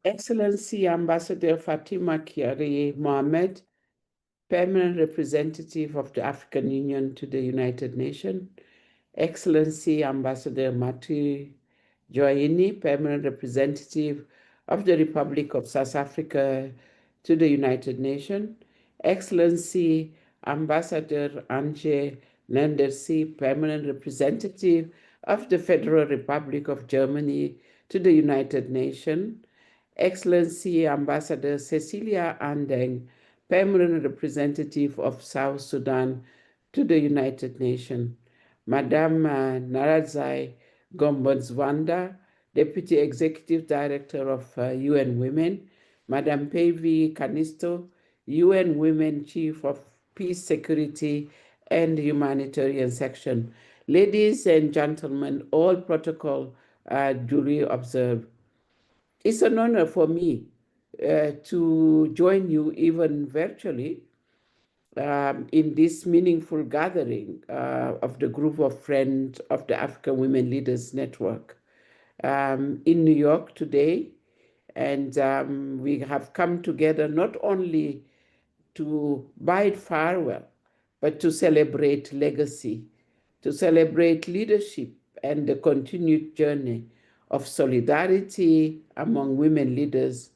Excellency Ambassador Fatima Kiari Mohammed, Permanent Representative of the African Union to the United Nations, Excellency Ambassador Matu Joini, Permanent Representative of the Republic of South Africa to the United Nations, Excellency Ambassador Anje Lendersi, Permanent Representative of the Federal Republic of Germany to the United Nations, Excellency Ambassador Cecilia Andeng, Permanent Representative of South Sudan to the United Nations, Madame Naradzai Gombodzwanda, Deputy Executive Director of UN Women, Madame Pevi Canisto, UN Women Chief of Peace, Security, and Humanitarian Section. Ladies and gentlemen, all protocol duly observed. It's an honor for me to join you even virtually in this meaningful gathering of the group of friends of the African Women Leaders Network in New York today. And we have come together not only to bid farewell, but to celebrate legacy, to celebrate leadership and the continued journey of solidarity among women leaders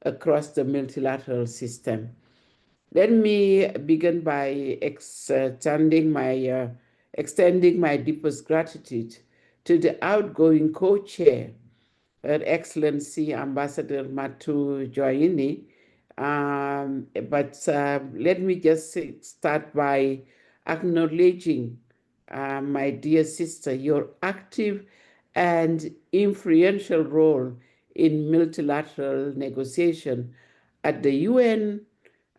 across the multilateral system. Let me begin by extending my deepest gratitude to the outgoing co-chair, Her Excellency Ambassador Matu Joini. But let me just start by acknowledging, my dear sister, your active and influential role in multilateral negotiation at the UN,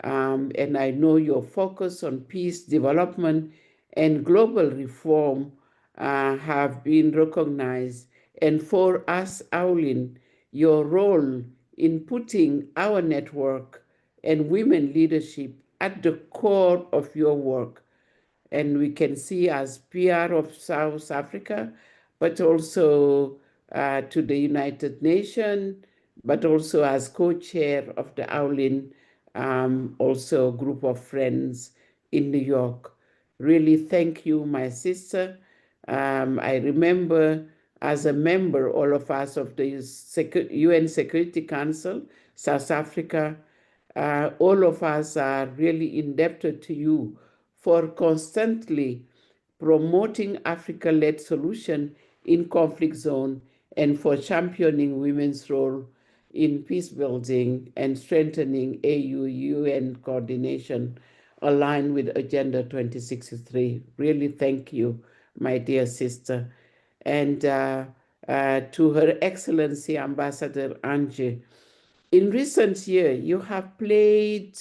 and I know your focus on peace, development, and global reform have been recognized. And for us, AWLN, your role in putting our network and women leadership at the core of your work. And we can see as PR of South Africa, but also to the United Nations, but also as co-chair of the AWLN, also group of friends in New York. Really thank you, my sister. I remember as a member, all of us of the UN Security Council, South Africa, all of us are really indebted to you for constantly promoting Africa-led solution in conflict zone and for championing women's role in peace building and strengthening AU-UN coordination aligned with Agenda 2063. Really thank you, my dear sister. And to Her Excellency Ambassador Anje, in recent years, you have played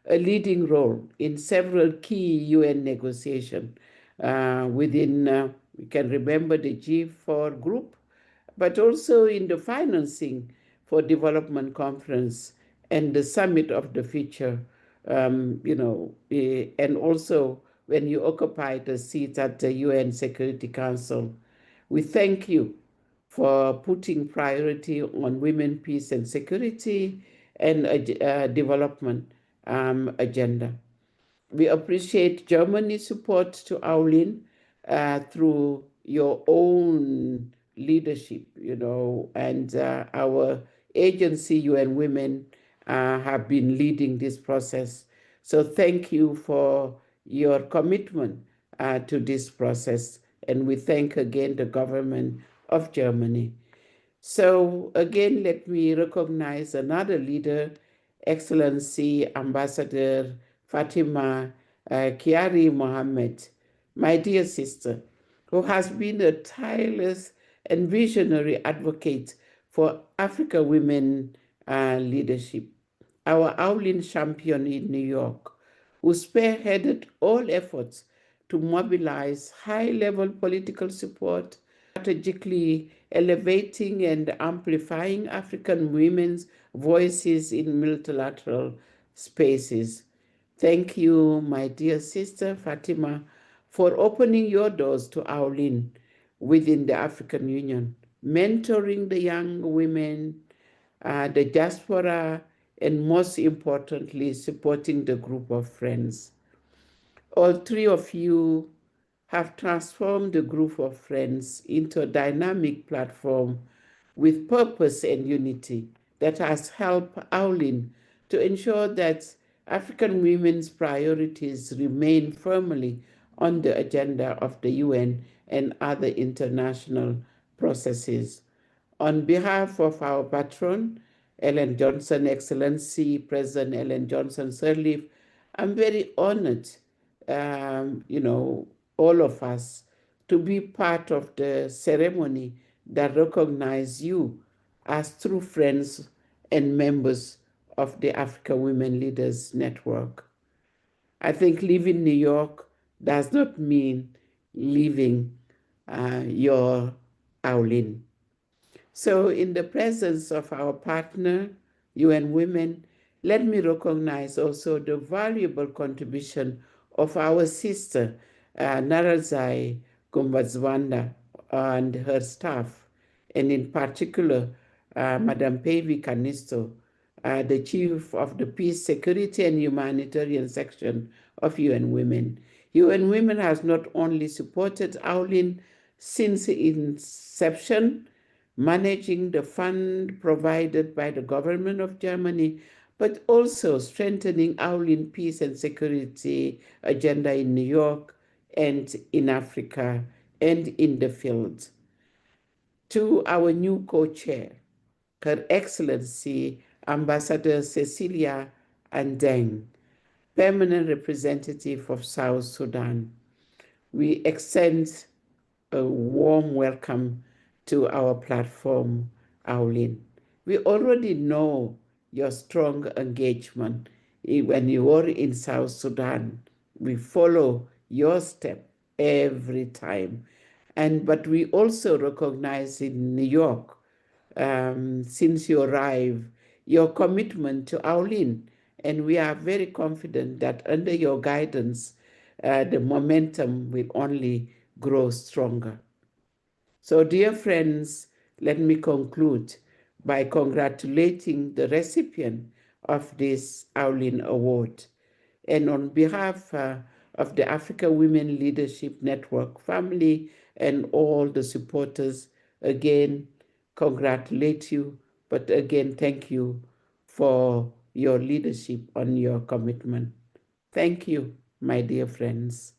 a leading role in several key UN negotiations within, we can remember the G4 group, but also in the financing for development conference and the summit of the future, and also when you occupied a seat at the UN Security Council. We thank you for putting priority on women, peace, and security and development agenda. We appreciate Germany's support to AWLN through your own leadership, and our agency, UN Women, have been leading this process. So thank you for your commitment to this process. And we thank again the government of Germany. So again, let me recognize another leader, Excellency Ambassador Fatima Kiari Mohammed, my dear sister, who has been a tireless and visionary advocate for Africa women leadership. Our AWLN champion in New York, who spearheaded all efforts to mobilize high-level political support, strategically elevating and amplifying African women's voices in multilateral spaces. Thank you, my dear sister Fatima, for opening your doors to AWLN within the African Union, mentoring the young women the diaspora, and most importantly, supporting the group of friends. All three of you have transformed the group of friends into a dynamic platform with purpose and unity that has helped AWLN to ensure that African women's priorities remain firmly on the agenda of the UN and other international processes. On behalf of our patron, Ellen Johnson, Excellency President Ellen Johnson Sirleaf, I'm very honored, all of us, to be part of the ceremony that recognize you as true friends and members of the African Women Leaders Network. I think leaving New York does not mean leaving your AWLN. So, in the presence of our partner, UN Women, let me recognize also the valuable contribution of our sister, Narazai Gumbazwanda, and her staff, and in particular, Madam Pevi Canisto, the chief of the Peace, Security, and Humanitarian section of UN Women. UN Women has not only supported AWLN since inception, managing the fund provided by the government of Germany, but also strengthening AWLN peace and security agenda in New York and in Africa and in the field. To our new co-chair, Her Excellency Ambassador Cecilia Andeng, Permanent Representative of South Sudan, we extend a warm welcome to our platform, AWLN. We already know your strong engagement when you are in South Sudan. We follow your step every time. But we also recognize in New York, since you arrived, your commitment to AWLN. And we are very confident that under your guidance, the momentum will only grow stronger. So, dear friends, let me conclude by congratulating the recipient of this AWLN Award. And on behalf of the Africa Women Leadership Network family and all the supporters, again, congratulate you, but again, thank you for your leadership and your commitment. Thank you, my dear friends.